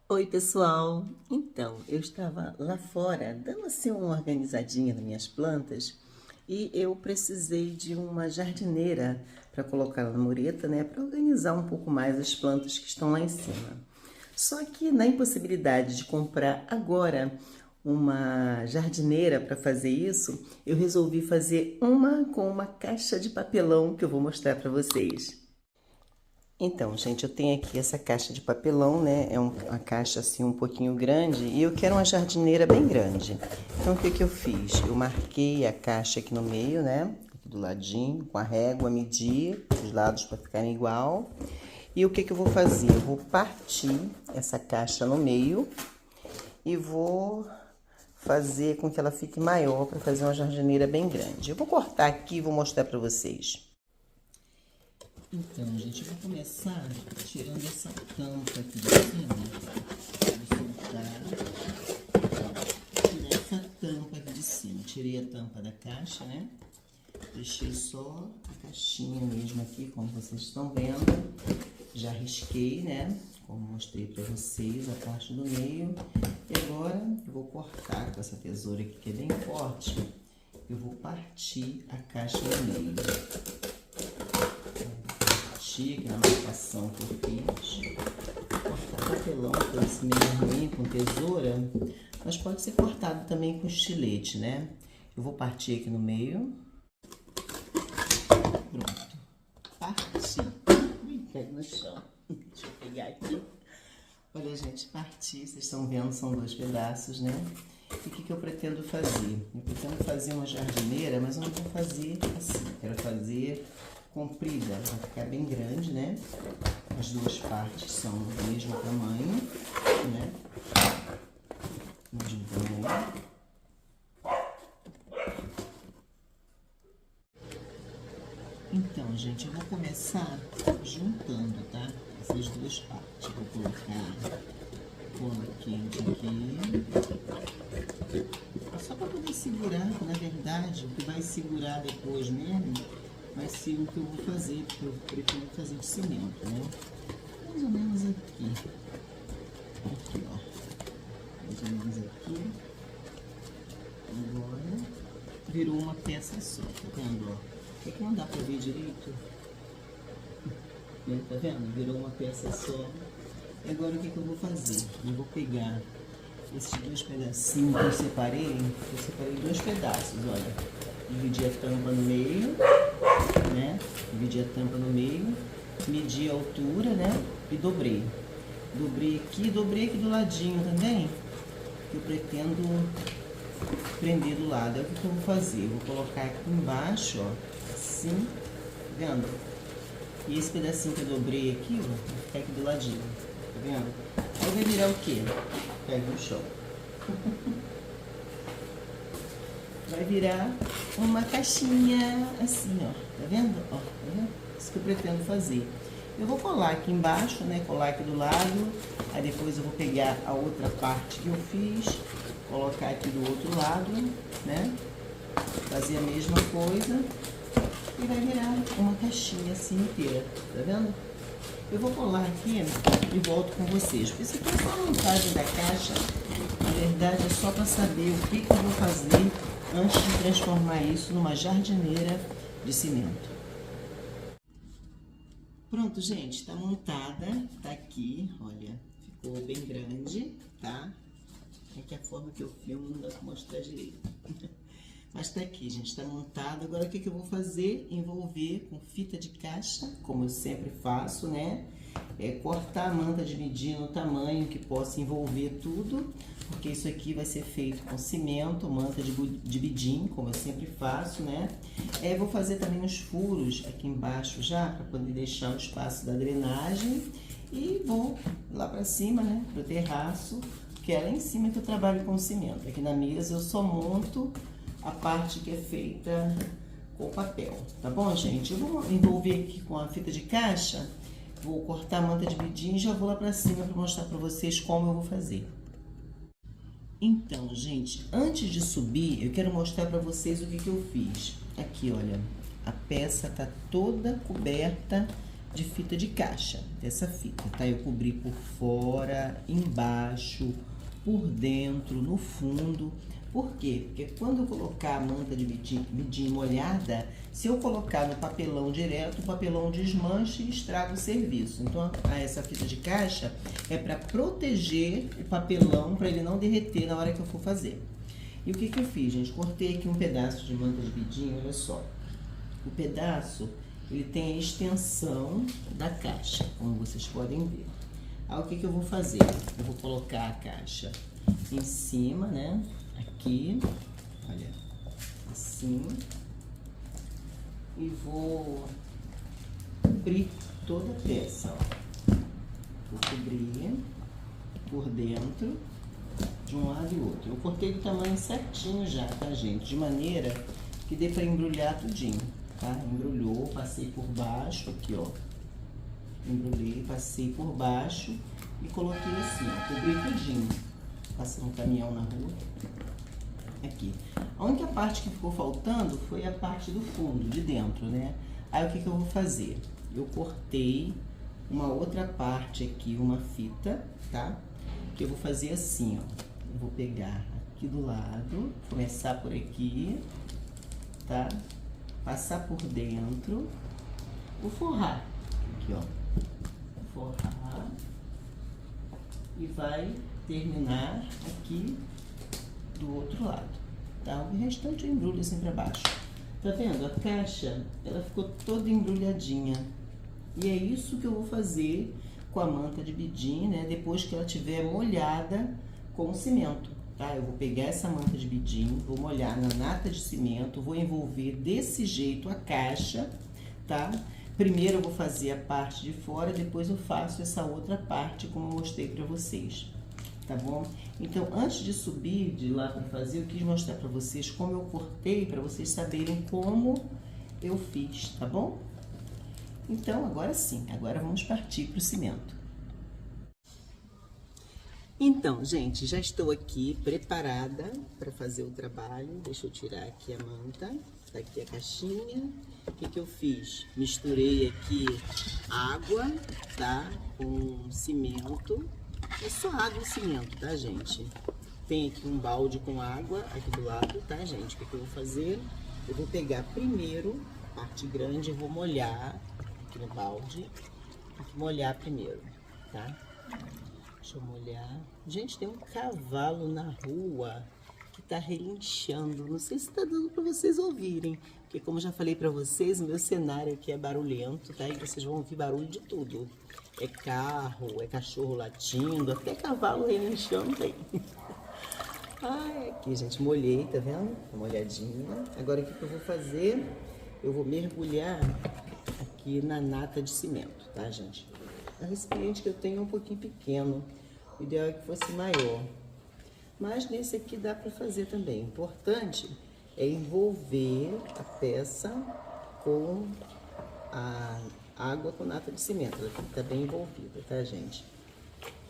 Oi, pessoal! Então, eu estava lá fora, dando assim uma organizadinha nas minhas plantas e eu precisei de uma jardineira para colocar na mureta, né, para organizar um pouco mais as plantas que estão lá em cima. Só que na impossibilidade de comprar agora uma jardineira para fazer isso, eu resolvi fazer uma com uma caixa de papelão que eu vou mostrar para vocês. Então, gente, eu tenho aqui essa caixa de papelão, né? É uma caixa assim um pouquinho grande e eu quero uma jardineira bem grande. Então, o que que eu fiz? Eu marquei a caixa aqui no meio, né? Aqui do ladinho, com a régua, medi os lados para ficarem igual. E o que que eu vou fazer? Eu vou partir essa caixa no meio e vou fazer com que ela fique maior para fazer uma jardineira bem grande. Eu vou cortar aqui e vou mostrar para vocês. Então, gente, eu vou começar tirando essa tampa aqui de cima. Vou soltar. Tirar essa tampa aqui de cima. Tirei a tampa da caixa, né? Deixei só a caixinha mesmo aqui, como vocês estão vendo. Já risquei, né? Como mostrei pra vocês, a parte do meio. E agora eu vou cortar com essa tesoura aqui, que é bem forte. Eu vou partir a caixa no meio. Aqui na marcação que eu fiz. Cortar papelão por esse meio ruim com tesoura, mas pode ser cortado também com estilete, né? Eu vou partir aqui no meio. Pronto. Parti. Ui, caiu no chão. Deixa eu pegar aqui. Olha, gente, parti. Vocês estão vendo, são dois pedaços, né? E o que eu pretendo fazer? Eu pretendo fazer uma jardineira, mas eu não vou fazer assim. Quero fazer comprida, vai ficar bem grande, né? As duas partes são do mesmo tamanho, né? Mesmo tamanho. Então, gente, eu vou começar juntando, tá? Essas duas partes. Vou colocar cola quente aqui. Só para poder segurar, na verdade, o que vai segurar depois mesmo vai ser o que eu vou fazer, porque eu pretendo fazer de cimento, né? Mais ou menos aqui. Aqui, ó. Mais ou menos aqui. Agora, virou uma peça só, tá vendo, ó? É que não dá pra ver direito. Tá vendo? Virou uma peça só. E agora o que eu vou fazer? Eu vou pegar esses dois pedacinhos que eu separei dois pedaços, olha. Dividi a tampa no meio, né? Dividi a tampa no meio, medi a altura, né? E dobrei. Dobrei aqui do ladinho também, que eu pretendo prender do lado. É o que eu vou fazer? Eu vou colocar aqui embaixo, ó, assim, tá vendo? E esse pedacinho que eu dobrei aqui, ó, vai ficar aqui do ladinho, tá vendo? Aí vai virar o quê? Pega no chão. Vai virar uma caixinha assim, ó, tá vendo? Ó, tá vendo? Isso que eu pretendo fazer. Eu vou colar aqui embaixo, né, colar aqui do lado, aí depois eu vou pegar a outra parte que eu fiz, colocar aqui do outro lado, né, fazer a mesma coisa e vai virar uma caixinha assim inteira, tá vendo? Eu vou colar aqui e volto com vocês, porque isso aqui é só a montagem da caixa, na verdade é só para saber o que eu vou fazer antes de transformar isso numa jardineira de cimento. Pronto, gente, tá montada, tá aqui, olha, ficou bem grande, tá? É que a forma que eu filmo não dá pra mostrar direito. Mas tá aqui, gente, tá montado. Agora o que eu vou fazer? Envolver com fita de caixa, como eu sempre faço, né? Cortar a manta de medir no tamanho que possa envolver tudo, porque isso aqui vai ser feito com cimento, manta de bidim, como eu sempre faço, né? Vou fazer também os furos aqui embaixo já, para poder deixar o espaço da drenagem. E vou lá para cima, né, pro terraço, que é lá em cima que eu trabalho com cimento. Aqui na mesa eu só monto a parte que é feita com papel, tá bom, gente? Eu vou envolver aqui com a fita de caixa, vou cortar a manta de bidim e já vou lá pra cima para mostrar pra vocês como eu vou fazer. Então, gente, antes de subir, eu quero mostrar pra vocês o que eu fiz. Aqui, olha, a peça tá toda coberta de fita de caixa, dessa fita, tá? Eu cobri por fora, embaixo, por dentro, no fundo. Por quê? Porque quando eu colocar a manta de bidim molhada, se eu colocar no papelão direto, o papelão desmancha e estraga o serviço. Então, essa fita de caixa é para proteger o papelão, para ele não derreter na hora que eu for fazer. E o que que eu fiz, gente? Cortei aqui um pedaço de manta de bidim, olha só. O pedaço, ele tem a extensão da caixa, como vocês podem ver. Aí, o que que eu vou fazer? Eu vou colocar a caixa em cima, né? Aqui, olha, assim, e vou cobrir toda a peça, ó. Vou cobrir por dentro, de um lado e outro. Eu cortei do tamanho certinho já, tá, gente? De maneira que dê pra embrulhar tudinho, tá? Embrulhou, passei por baixo, aqui, ó. Embrulhei, passei por baixo e coloquei assim, ó, cobri tudinho. Passei um caminhão na rua. Aqui. A única parte que ficou faltando foi a parte do fundo, de dentro, né? Aí o que que eu vou fazer? Eu cortei uma outra parte aqui, uma fita, tá? Que eu vou fazer assim, ó. Eu vou pegar aqui do lado, começar por aqui, tá? Passar por dentro, vou forrar aqui, ó. Forrar e vai terminar aqui do outro lado, tá? O restante eu embrulho assim pra baixo. Tá vendo? A caixa, ela ficou toda embrulhadinha. E é isso que eu vou fazer com a manta de bidim, né? Depois que ela tiver molhada com o cimento, tá? Eu vou pegar essa manta de bidim, vou molhar na nata de cimento, vou envolver desse jeito a caixa, tá? Primeiro eu vou fazer a parte de fora, depois eu faço essa outra parte, como eu mostrei pra vocês. Tá bom? Então, antes de subir de lá para fazer, eu quis mostrar para vocês como eu cortei, para vocês saberem como eu fiz, tá bom? Então, agora sim, agora vamos partir para o cimento. Então, gente, já estou aqui preparada para fazer o trabalho. Deixa eu tirar aqui a manta, tá aqui a caixinha. O que que eu fiz? Misturei aqui água, tá? Com cimento. É só água e cimento, tá, gente? Tem aqui um balde com água aqui do lado, tá, gente? O que que eu vou fazer? Eu vou pegar primeiro a parte grande e vou molhar aqui no balde. Tem que molhar primeiro, tá? Deixa eu molhar. Gente, tem um cavalo na rua que tá relinchando. Não sei se tá dando pra vocês ouvirem. Porque, como já falei pra vocês, o meu cenário aqui é barulhento, tá? E vocês vão ouvir barulho de tudo. É carro, é cachorro latindo, até cavalo relinchando tem. Ai, aqui, gente, molhei, tá vendo? Tá molhadinha. Agora, o que que eu vou fazer? Eu vou mergulhar aqui na nata de cimento, tá, gente? O recipiente que eu tenho é um pouquinho pequeno. O ideal é que fosse maior. Mas nesse aqui dá pra fazer também. O importante é envolver a peça com a água com nata de cimento. Ela tem que estar bem envolvida, tá, gente?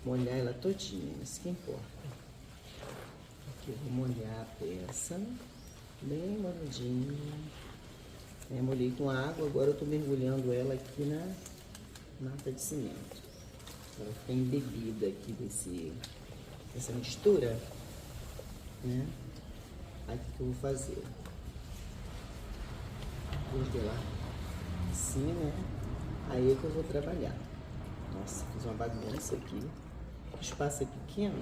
Molhar ela todinha, isso que importa. Aqui eu vou molhar a peça, bem molhadinha. Molhei com água, agora eu tô mergulhando ela aqui na nata de cimento. Ela fica embebida aqui dessa mistura, né? Aí o que eu vou fazer? Depois de lá, assim, né? Aí é que eu vou trabalhar. Nossa, fiz uma bagunça aqui. O espaço é pequeno.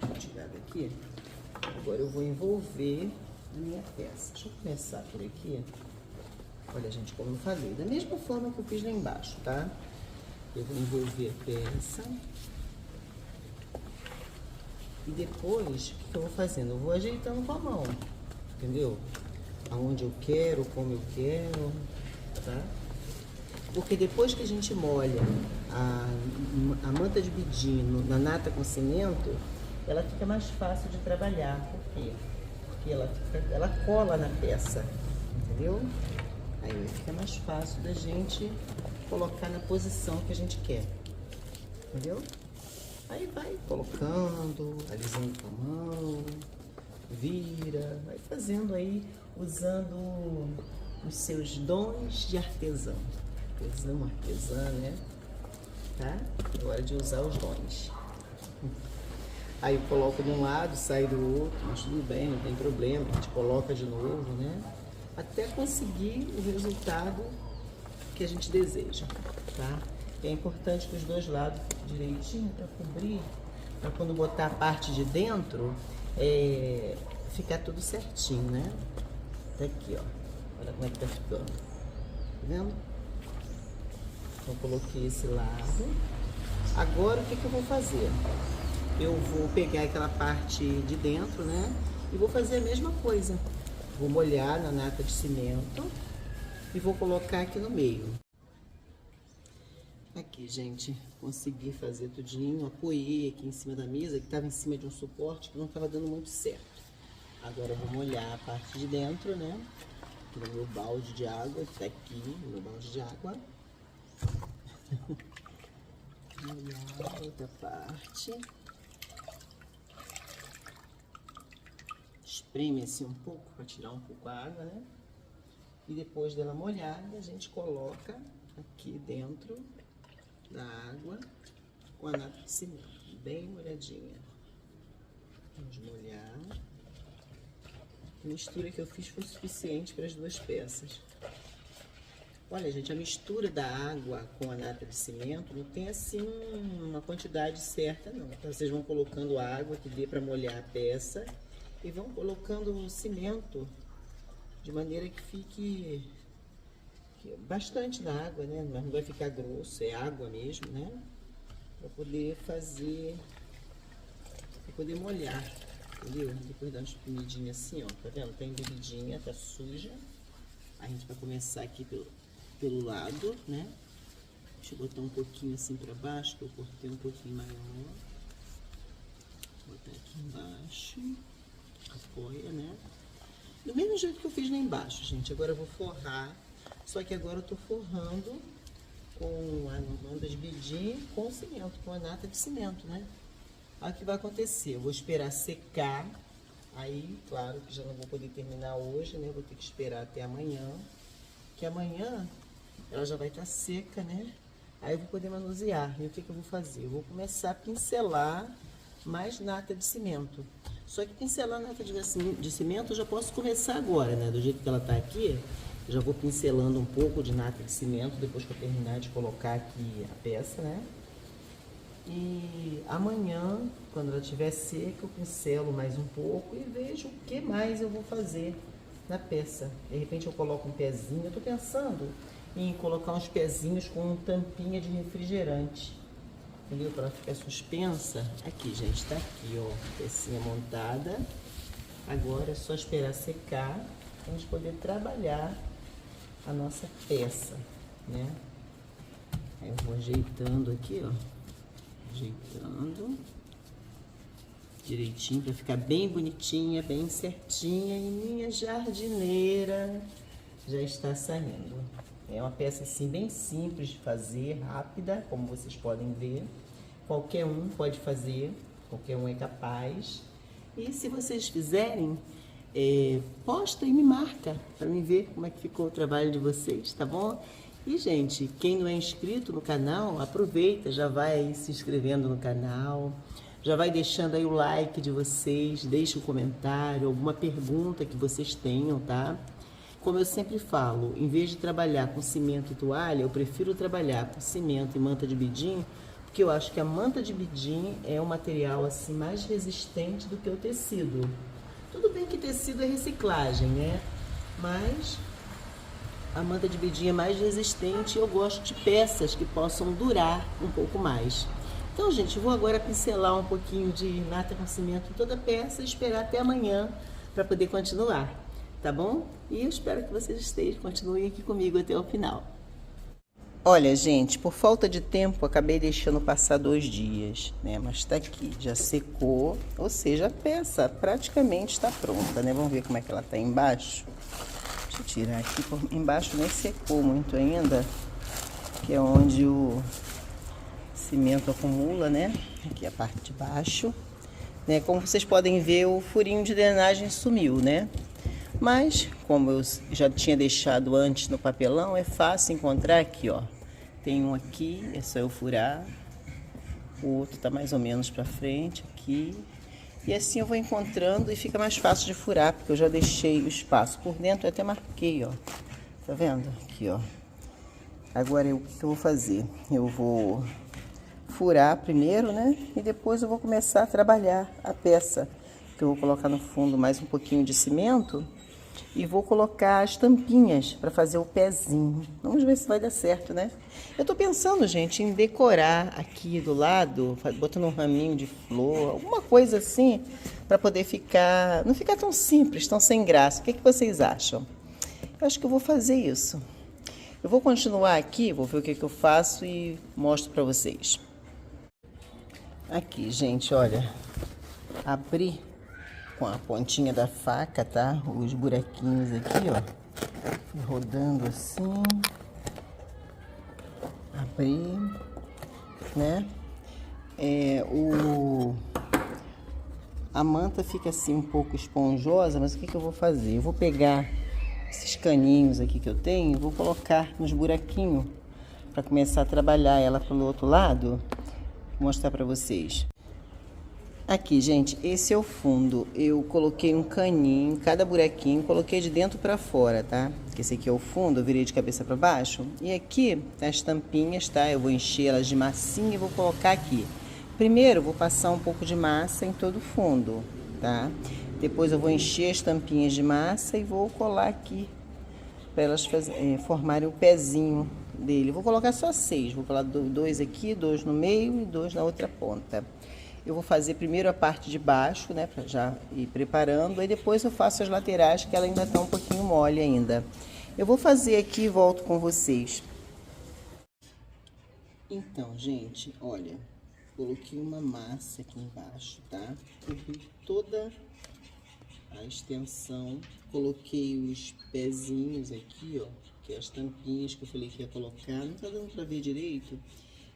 Vou tirar daqui. Agora eu vou envolver a minha peça. Deixa eu começar por aqui. Olha, gente, como eu falei, da mesma forma que eu fiz lá embaixo, tá? Eu vou envolver a peça. E depois, o que eu vou fazendo? Eu vou ajeitando com a mão, entendeu? Aonde eu quero, como eu quero, tá? Porque depois que a gente molha a manta de bidim na nata com cimento, ela fica mais fácil de trabalhar. Por quê? Porque ela cola na peça, entendeu? Aí fica mais fácil da gente colocar na posição que a gente quer, entendeu? Aí vai colocando, alisando com a mão, vira, vai fazendo aí, usando os seus dons de artesão. artesã, né? Tá? Agora de usar os dons. Aí eu coloco de um lado, sai do outro, mas tudo bem, não tem problema. A gente coloca de novo, né? Até conseguir o resultado que a gente deseja, tá? É importante que os dois lados direitinho para cobrir, para quando botar a parte de dentro, ficar tudo certinho, né? Tá aqui, ó. Olha como é que tá ficando. Tá vendo? Então, coloquei esse lado. Agora, o que eu vou fazer? Eu vou pegar aquela parte de dentro, né? E vou fazer a mesma coisa. Vou molhar na nata de cimento e vou colocar aqui no meio. Aqui, gente, consegui fazer tudinho. Apoiei aqui em cima da mesa, que estava em cima de um suporte que não estava dando muito certo. Agora eu vou molhar a parte de dentro, né? Aqui no meu balde de água, que tá aqui, no meu balde de água. Molhar a outra parte. Espreme assim um pouco para tirar um pouco a água, né? E depois dela molhada, a gente coloca aqui dentro da água com a nata de cimento, bem molhadinha. Vamos molhar. A mistura que eu fiz foi suficiente para as duas peças. Olha, gente, a mistura da água com a nata de cimento não tem assim uma quantidade certa, não. Então, vocês vão colocando água que dê para molhar a peça e vão colocando o cimento de maneira que fique bastante na água, né? Mas não vai ficar grosso, é água mesmo, né? Para poder fazer, para poder molhar, entendeu? Depois dá uma espremidinha assim, ó, tá vendo? Tá embebidinha, tá suja. A gente vai começar aqui pelo lado, né? Deixa eu botar um pouquinho assim para baixo, que eu cortei um pouquinho maior. Vou botar aqui embaixo, apoia, né? Do mesmo jeito que eu fiz lá embaixo, gente. Agora eu vou forrar. Só que agora eu tô forrando com a manta de bidim com cimento, com a nata de cimento, né? Aí o que vai acontecer? Eu vou esperar secar. Aí, claro que já não vou poder terminar hoje, né? Vou ter que esperar até amanhã. Que amanhã ela já vai estar seca, né? Aí eu vou poder manusear. E o que eu vou fazer? Eu vou começar a pincelar mais nata de cimento. Só que pincelar nata de cimento eu já posso começar agora, né? Do jeito que ela tá aqui, eu já vou pincelando um pouco de nata de cimento depois que eu terminar de colocar aqui a peça, né? E amanhã, quando ela estiver seca, eu pincelo mais um pouco e vejo o que mais eu vou fazer na peça. De repente eu coloco um pezinho. Eu tô pensando em colocar uns pezinhos com tampinha de refrigerante. Entendeu? Para ela ficar suspensa. Aqui, gente, tá aqui, ó, pecinha montada. Agora é só esperar secar pra gente poder trabalhar a nossa peça, né? Aí eu vou ajeitando aqui, ó. Ajeitando direitinho para ficar bem bonitinha, bem certinha. E minha jardineira já está saindo. É uma peça assim bem simples de fazer, rápida, como vocês podem ver. Qualquer um pode fazer, qualquer um é capaz. E se vocês fizerem, posta e me marca para me ver como é que ficou o trabalho de vocês, tá bom? E, gente, quem não é inscrito no canal, aproveita, já vai aí se inscrevendo no canal, já vai deixando aí o like de vocês, deixa um comentário, alguma pergunta que vocês tenham, tá? Como eu sempre falo, em vez de trabalhar com cimento e toalha, eu prefiro trabalhar com cimento e manta de bidim, porque eu acho que a manta de bidim é um material assim mais resistente do que o tecido. Tudo bem que tecido é reciclagem, né? Mas a manta de bidim é mais resistente e eu gosto de peças que possam durar um pouco mais. Então, gente, vou agora pincelar um pouquinho de nata com cimento em toda a peça e esperar até amanhã para poder continuar, tá bom? E eu espero que vocês continuem aqui comigo até o final. Olha, gente, por falta de tempo, acabei deixando passar 2 dias, né? Mas tá aqui, já secou, ou seja, a peça praticamente está pronta, né? Vamos ver como é que ela tá embaixo. Deixa eu tirar aqui, embaixo nem secou muito ainda, que é onde o cimento acumula, né? Aqui a parte de baixo, né? Como vocês podem ver, o furinho de drenagem sumiu, né? Mas, como eu já tinha deixado antes no papelão, é fácil encontrar aqui, ó. Tem um aqui, é só eu furar. O outro tá mais ou menos pra frente, aqui. E assim eu vou encontrando e fica mais fácil de furar, porque eu já deixei o espaço por dentro, eu até marquei, ó. Tá vendo? Aqui, ó. Agora, o que eu vou fazer? Eu vou furar primeiro, né? E depois eu vou começar a trabalhar a peça. Que eu vou colocar no fundo mais um pouquinho de cimento. E vou colocar as tampinhas para fazer o pezinho. Vamos ver se vai dar certo, né? Eu tô pensando, gente, em decorar aqui do lado, botando um raminho de flor, alguma coisa assim, para poder ficar, não ficar tão simples, tão sem graça. O que vocês acham? Eu acho que eu vou fazer isso. Eu vou continuar aqui, vou ver o que eu faço e mostro para vocês. Aqui, gente, olha, abri com a pontinha da faca, tá? Os buraquinhos aqui, ó. Rodando assim. Abri, né? A manta fica assim um pouco esponjosa, mas o que eu vou fazer? Eu vou pegar esses caninhos aqui que eu tenho, vou colocar nos buraquinhos para começar a trabalhar ela pelo outro lado. Vou mostrar para vocês. Aqui, gente, esse é o fundo. Eu coloquei um caninho em cada buraquinho, coloquei de dentro para fora, tá? Esse aqui é o fundo, eu virei de cabeça para baixo. E aqui, as tampinhas, tá? Eu vou encher elas de massinha e vou colocar aqui. Primeiro, eu vou passar um pouco de massa em todo o fundo, tá? Depois eu vou encher as tampinhas de massa e vou colar aqui, para elas formarem o pezinho dele. Vou colocar só 6, vou colar 2 aqui, 2 no meio e 2 na outra ponta. Eu vou fazer primeiro a parte de baixo, né, para já ir preparando, aí depois eu faço as laterais, que ela ainda tá um pouquinho mole ainda. Eu vou fazer aqui e volto com vocês. Então, gente, olha, coloquei uma massa aqui embaixo, tá? Cobri toda a extensão, coloquei os pezinhos aqui, ó, que é as tampinhas que eu falei que ia colocar, não tá dando pra ver direito.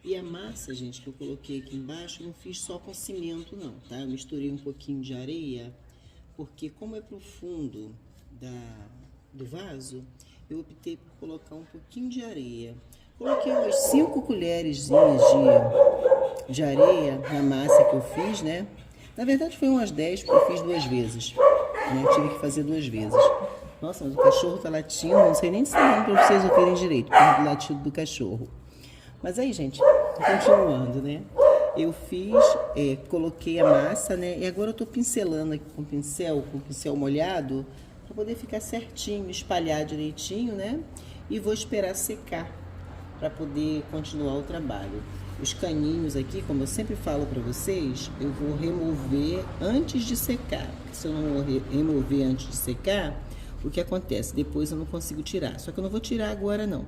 E a massa, gente, que eu coloquei aqui embaixo, eu não fiz só com cimento, não, tá? Eu misturei um pouquinho de areia, porque como é pro fundo do vaso, eu optei por colocar um pouquinho de areia. Coloquei umas 5 colherezinhas de areia na massa que eu fiz, né? Na verdade, foi umas 10, porque eu fiz 2 vezes, né? Eu tive que fazer 2 vezes. Nossa, mas o cachorro tá latindo, não sei nem se tá dando pra vocês ouvirem direito, por causa do latido do cachorro. Mas aí, gente, continuando, né? Eu fiz, coloquei a massa, né? E agora eu tô pincelando aqui com pincel molhado, para poder ficar certinho, espalhar direitinho, né? E vou esperar secar, para poder continuar o trabalho. Os caninhos aqui, como eu sempre falo para vocês, eu vou remover antes de secar. Porque se eu não remover antes de secar, o que acontece? Depois eu não consigo tirar. Só que eu não vou tirar agora, não.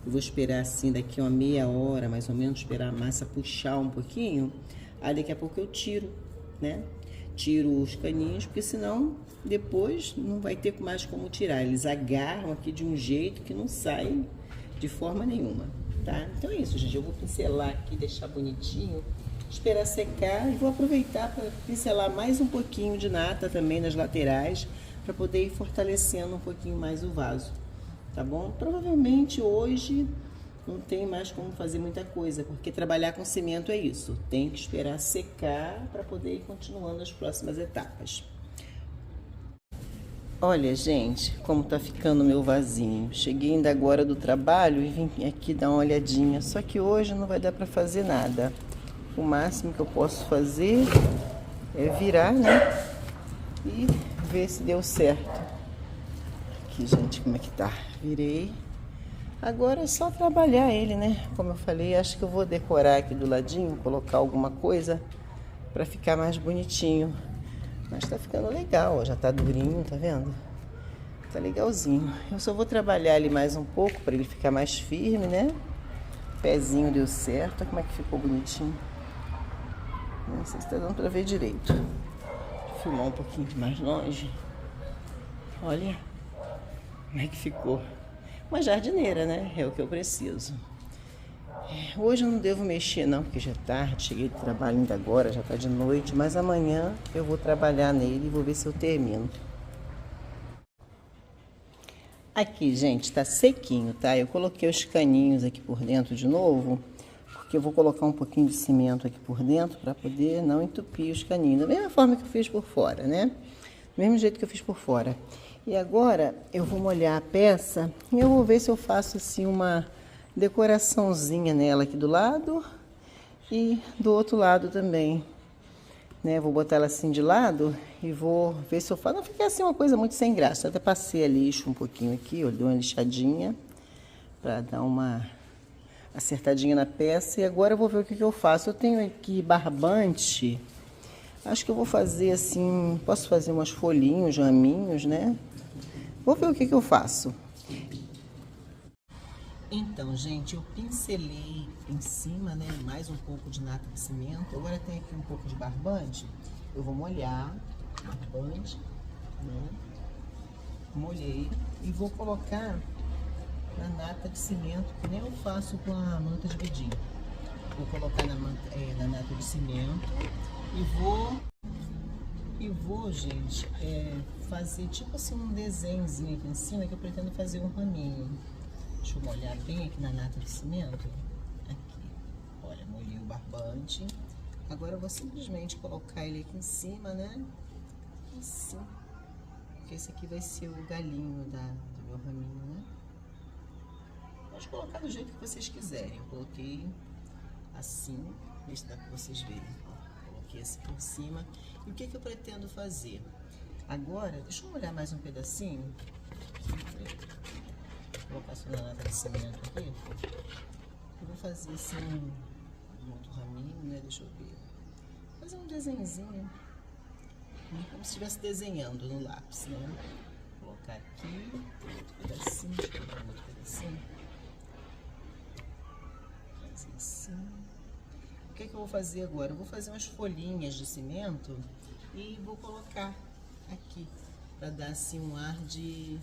Eu vou esperar assim, daqui uma meia hora, mais ou menos, esperar a massa puxar um pouquinho. Aí daqui a pouco eu tiro, né? Tiro os caninhos, porque senão depois não vai ter mais como tirar. Eles agarram aqui de um jeito que não sai de forma nenhuma, tá? Então é isso, gente. Eu vou pincelar aqui, deixar bonitinho, esperar secar e vou aproveitar para pincelar mais um pouquinho de nata também nas laterais, para poder ir fortalecendo um pouquinho mais o vaso, tá bom? Provavelmente hoje não tem mais como fazer muita coisa, porque trabalhar com cimento é isso. Tem que esperar secar para poder ir continuando as próximas etapas. Olha, gente, como tá ficando o meu vasinho. Cheguei ainda agora do trabalho e vim aqui dar uma olhadinha. Só que hoje não vai dar para fazer nada. O máximo que eu posso fazer é virar, né? E ver se deu certo. Aqui, gente, como é que tá? Virei. Agora é só trabalhar ele, né? Como eu falei, acho que eu vou decorar aqui do ladinho, colocar alguma coisa para ficar mais bonitinho. Mas tá ficando legal, ó, já tá durinho, tá vendo? Tá legalzinho. Eu só vou trabalhar ele mais um pouco para ele ficar mais firme, né? O pezinho deu certo, olha como é que ficou bonitinho. Não sei se tá dando para ver direito. Vou filmar um pouquinho mais longe. Olha como é que ficou. Uma jardineira, né? É o que eu preciso. Hoje eu não devo mexer não, porque já é tarde, cheguei do trabalho ainda agora, já tá de noite, mas amanhã eu vou trabalhar nele e vou ver se eu termino. Aqui, gente, tá sequinho, tá? Eu coloquei os caninhos aqui por dentro de novo, porque eu vou colocar um pouquinho de cimento aqui por dentro para poder não entupir os caninhos. Da mesma forma que eu fiz por fora, né? Do mesmo jeito que eu fiz por fora. E agora eu vou molhar a peça e eu vou ver se eu faço assim uma decoraçãozinha nela aqui do lado e do outro lado também, né? Vou botar ela assim de lado e vou ver se eu faço. Não fica assim uma coisa muito sem graça. Eu até passei a lixo um pouquinho aqui, eu dei uma lixadinha para dar uma acertadinha na peça. E agora eu vou ver o que eu faço. Eu tenho aqui barbante. Acho que eu vou fazer assim, posso fazer umas folhinhos, raminhos, né? Vou ver o que eu faço. Então, gente, eu pincelei em cima, né, mais um pouco de nata de cimento. Agora tem aqui um pouco de barbante. Eu vou molhar barbante, né? Molhei e vou colocar na nata de cimento, que nem eu faço com a manta de bedim. Vou colocar na nata de cimento e vou, gente, fazer tipo assim um desenhozinho aqui em cima, que eu pretendo fazer um raminho. Deixa eu molhar bem aqui na nata de cimento. Aqui, olha, molhei o barbante. Agora eu vou simplesmente colocar ele aqui em cima, né? Assim. Porque esse aqui vai ser o galinho do meu raminho, né? Pode colocar do jeito que vocês quiserem. Eu coloquei assim, ver se dá pra vocês verem. Coloquei assim por cima. E o que eu pretendo fazer? Agora, deixa eu molhar mais um pedacinho. Vou colocar só na nata de cimento aqui. Eu vou fazer assim um outro raminho, né? Deixa eu ver. Fazer um desenhozinho. Como se estivesse desenhando no lápis, né? Vou colocar aqui outro pedacinho. Deixa eu colocar outro pedacinho. Fazer assim. O que eu vou fazer agora? Eu vou fazer umas folhinhas de cimento e vou colocar aqui para dar assim um ar de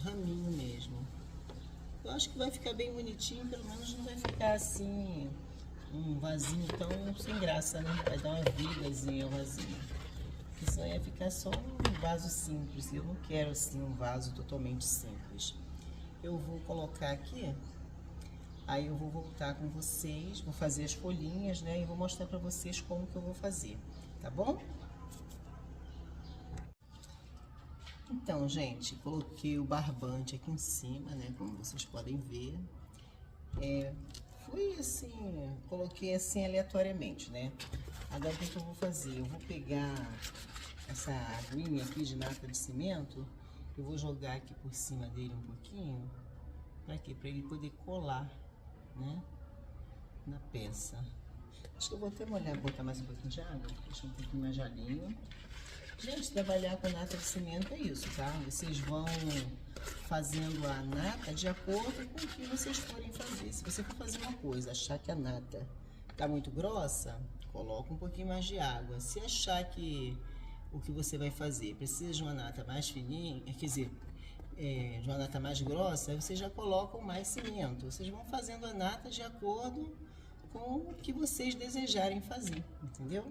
raminho mesmo. Eu acho que vai ficar bem bonitinho, pelo menos não vai ficar assim um vasinho tão sem graça, né? Vai dar uma vidazinha ao vasinho. Isso aí ia ficar só um vaso simples. Eu não quero assim um vaso totalmente simples. Eu vou colocar aqui, aí eu vou voltar com vocês, vou fazer as folhinhas, né? E vou mostrar pra vocês como que eu vou fazer, tá bom? Então, gente, coloquei o barbante aqui em cima, né? Como vocês podem ver. Fui assim, coloquei assim aleatoriamente, né? Agora o que eu vou fazer? Eu vou pegar essa aguinha aqui de nata de cimento, eu vou jogar aqui por cima dele um pouquinho. Pra quê? Pra ele poder colar, né? Na peça. Acho que eu vou até molhar, botar mais um pouquinho de água. Deixa um pouquinho mais de alinho. Gente, trabalhar com nata de cimento é isso, tá? Vocês vão fazendo a nata de acordo com o que vocês forem fazer. Se você for fazer uma coisa, achar que a nata tá muito grossa, coloca um pouquinho mais de água. Se achar que o que você vai fazer precisa de uma nata mais fininha, quer dizer, de uma nata mais grossa, aí vocês já colocam mais cimento. Vocês vão fazendo a nata de acordo com o que vocês desejarem fazer, entendeu?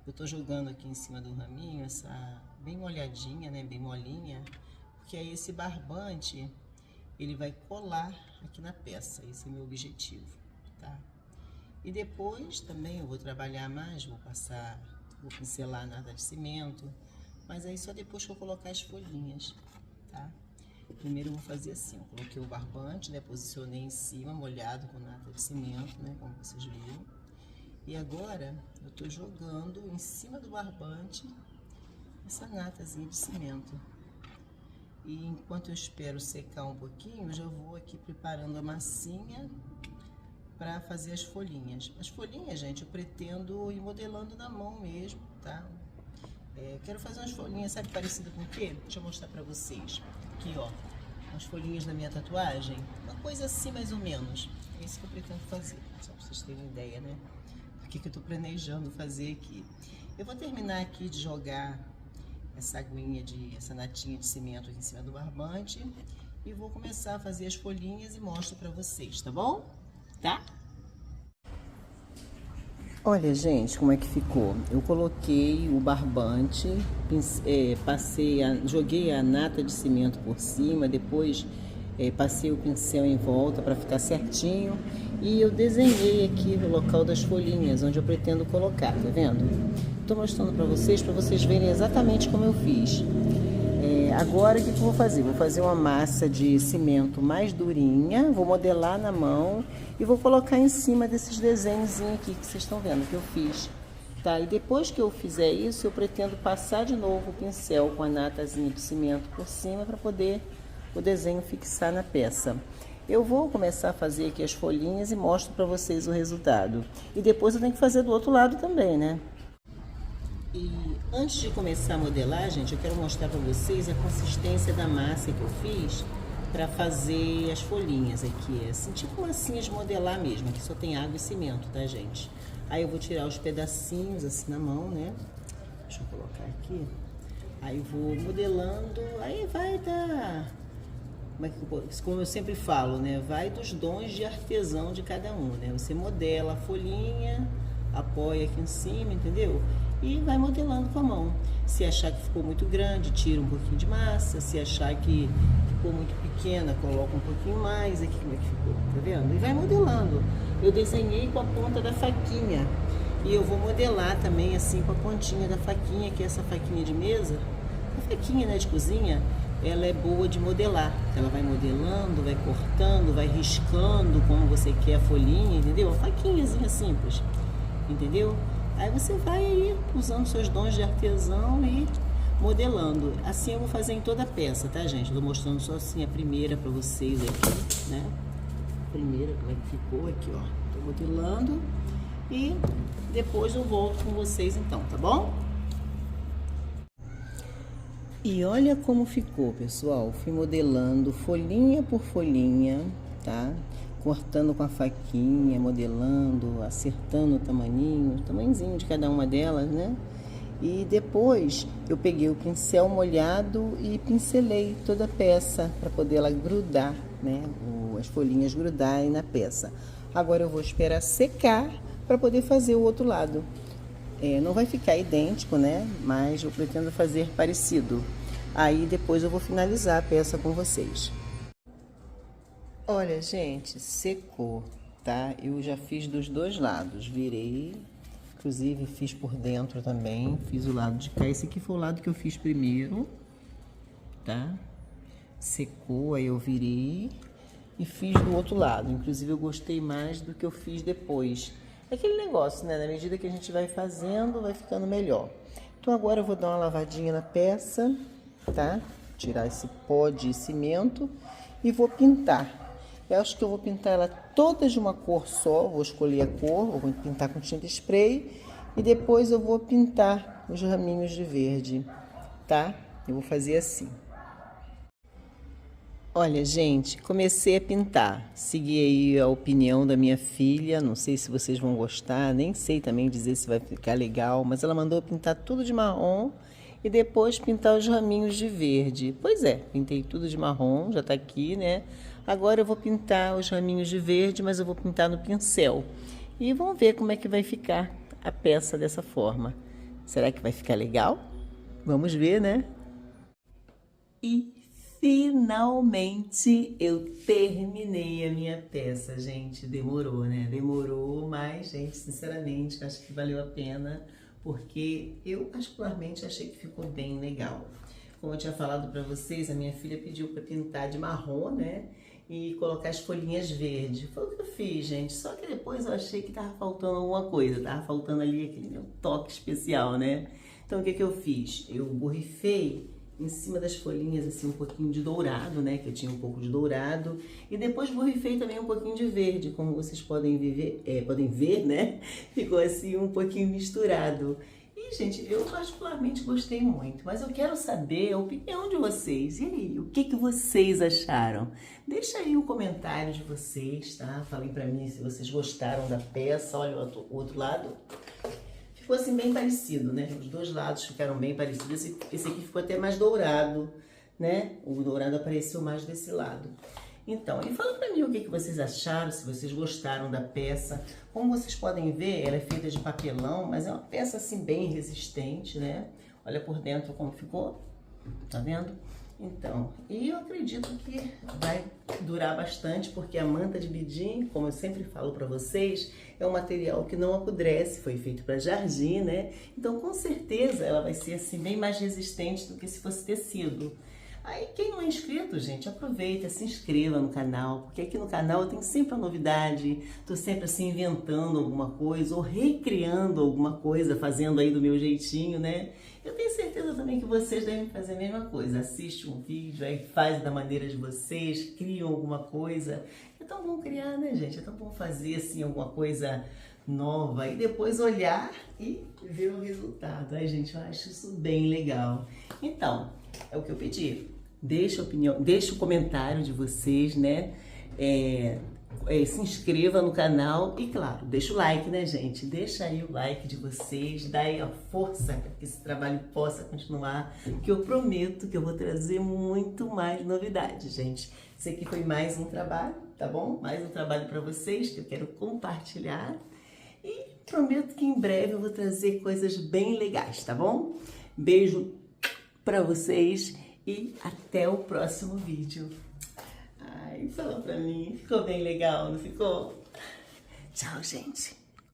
Eu tô jogando aqui em cima do raminho, essa bem molhadinha, né, bem molinha, porque aí esse barbante, ele vai colar aqui na peça, esse é o meu objetivo, tá? E depois também eu vou trabalhar mais, vou pincelar nada de cimento, mas aí só depois que eu colocar as folhinhas, tá? Primeiro eu vou fazer assim, eu coloquei o barbante, né, posicionei em cima, molhado com nata de cimento, né, como vocês viram. E agora eu tô jogando em cima do barbante essa natazinha de cimento. E enquanto eu espero secar um pouquinho, eu já vou aqui preparando a massinha para fazer as folhinhas. As folhinhas, gente, eu pretendo ir modelando na mão mesmo, tá? Quero fazer umas folhinhas, sabe, parecido com o quê? Deixa eu mostrar pra vocês. Aqui, ó, as folhinhas da minha tatuagem. Uma coisa assim, mais ou menos. É isso que eu pretendo fazer, só pra vocês terem ideia, né? O que eu tô planejando fazer aqui. Eu vou terminar aqui de jogar essa natinha de cimento aqui em cima do barbante e vou começar a fazer as folhinhas e mostro pra vocês, tá bom? Tá? Olha, gente, como é que ficou? Eu coloquei o barbante, joguei a nata de cimento por cima, depois passei o pincel em volta para ficar certinho e eu desenhei aqui no local das folhinhas, onde eu pretendo colocar, tá vendo? Estou mostrando para vocês verem exatamente como eu fiz. Agora o que eu vou fazer? Vou fazer uma massa de cimento mais durinha, vou modelar na mão e vou colocar em cima desses desenhos aqui que vocês estão vendo que eu fiz. Tá? E depois que eu fizer isso, eu pretendo passar de novo o pincel com a natazinha de cimento por cima para poder o desenho fixar na peça. Eu vou começar a fazer aqui as folhinhas e mostro para vocês o resultado. E depois eu tenho que fazer do outro lado também, né? E antes de começar a modelar, gente, eu quero mostrar para vocês a consistência da massa que eu fiz para fazer as folhinhas aqui. Assim, tipo massinha de modelar mesmo, aqui só tem água e cimento, tá, gente? Aí eu vou tirar os pedacinhos assim na mão, né? Deixa eu colocar aqui. Aí eu vou modelando, aí vai dar... Como eu sempre falo, né? Vai dos dons de artesão de cada um, né? Você modela a folhinha, apoia aqui em cima, entendeu? E vai modelando com a mão. Se achar que ficou muito grande, tira um pouquinho de massa. Se achar que ficou muito pequena, coloca um pouquinho mais. Aqui como é que ficou, tá vendo? E vai modelando. Eu desenhei com a ponta da faquinha. E eu vou modelar também assim com a pontinha da faquinha, que é essa faquinha de mesa. A faquinha, né, de cozinha, ela é boa de modelar. Ela vai modelando, vai cortando, vai riscando como você quer a folhinha, entendeu? A faquinhazinha simples, entendeu? Aí você vai aí usando seus dons de artesão e modelando. Assim eu vou fazer em toda a peça, tá, gente? Eu tô mostrando só assim a primeira pra vocês aqui, né? A primeira, como é que ficou aqui, ó. Tô modelando e depois eu volto com vocês então, tá bom? E olha como ficou, pessoal. Fui modelando folhinha por folhinha, tá? Cortando com a faquinha, modelando, acertando o tamanhozinho de cada uma delas, né? E depois eu peguei o pincel molhado e pincelei toda a peça para poder ela grudar, né? As folhinhas grudarem na peça. Agora eu vou esperar secar para poder fazer o outro lado. Não vai ficar idêntico, né? Mas eu pretendo fazer parecido. Aí depois eu vou finalizar a peça com vocês. Olha, gente, secou, tá? Eu já fiz dos dois lados, virei, inclusive fiz por dentro também, fiz o lado de cá. Esse aqui foi o lado que eu fiz primeiro, tá? Secou, aí eu virei e fiz do outro lado. Inclusive eu gostei mais do que eu fiz depois. É aquele negócio, né? Na medida que a gente vai fazendo, vai ficando melhor. Então agora eu vou dar uma lavadinha na peça, tá? Tirar esse pó de cimento e vou pintar. Eu acho que eu vou pintar ela toda de uma cor só, vou escolher a cor, vou pintar com tinta spray e depois eu vou pintar os raminhos de verde, tá? Eu vou fazer assim. Olha, gente, comecei a pintar. Segui aí a opinião da minha filha, não sei se vocês vão gostar, nem sei também dizer se vai ficar legal, mas ela mandou pintar tudo de marrom e depois pintar os raminhos de verde. Pois é, pintei tudo de marrom, já tá aqui, né? Agora eu vou pintar os raminhos de verde, mas eu vou pintar no pincel. E vamos ver como é que vai ficar a peça dessa forma. Será que vai ficar legal? Vamos ver, né? E finalmente eu terminei a minha peça, gente. Demorou, né? Demorou, mas, gente, sinceramente, acho que valeu a pena, porque eu particularmente achei que ficou bem legal. Como eu tinha falado para vocês, a minha filha pediu para pintar de marrom, né? E colocar as folhinhas verdes. Foi o que eu fiz, gente. Só que depois eu achei que tava faltando alguma coisa. Tava faltando ali aquele meu toque especial, né? Então o que eu fiz? Eu borrifei em cima das folhinhas assim um pouquinho de dourado, né? Que eu tinha um pouco de dourado. E depois borrifei também um pouquinho de verde, como vocês podem ver, né? Ficou assim um pouquinho misturado. E, gente, eu particularmente gostei muito, mas eu quero saber a opinião de vocês. E aí, o que vocês acharam? Deixa aí o comentário de vocês, tá? Falem pra mim se vocês gostaram da peça. Olha o outro lado. Ficou assim bem parecido, né? Os dois lados ficaram bem parecidos. Esse aqui ficou até mais dourado, né? O dourado apareceu mais desse lado. Então, e fala pra mim o que vocês acharam, se vocês gostaram da peça. Como vocês podem ver, ela é feita de papelão, mas é uma peça assim bem resistente, né? Olha por dentro como ficou, tá vendo? Então, e eu acredito que vai durar bastante, porque a manta de bidim, como eu sempre falo pra vocês, é um material que não apodrece, foi feito para jardim, né? Então, com certeza, ela vai ser assim bem mais resistente do que se fosse tecido. Aí, quem não é inscrito, gente, aproveita, se inscreva no canal, porque aqui no canal eu tenho sempre a novidade, tô sempre assim inventando alguma coisa ou recriando alguma coisa, fazendo aí do meu jeitinho, né? Eu tenho certeza também que vocês devem fazer a mesma coisa, assiste um vídeo, aí faz da maneira de vocês, criam alguma coisa. É tão bom criar, né, gente? É tão bom fazer assim alguma coisa nova e depois olhar e ver o resultado. Ai, gente, eu acho isso bem legal. Então, é o que eu pedi. Deixa a opinião, deixa o comentário de vocês, né? Se inscreva no canal e, claro, deixa o like, né, gente? Deixa aí o like de vocês, dá aí a força para que esse trabalho possa continuar, que eu prometo que eu vou trazer muito mais novidades, gente. Esse aqui foi mais um trabalho, tá bom? Mais um trabalho para vocês que eu quero compartilhar e prometo que em breve eu vou trazer coisas bem legais, tá bom? Beijo para vocês e até o próximo vídeo. Ai, fala pra mim, ficou bem legal, não ficou? Tchau, gente.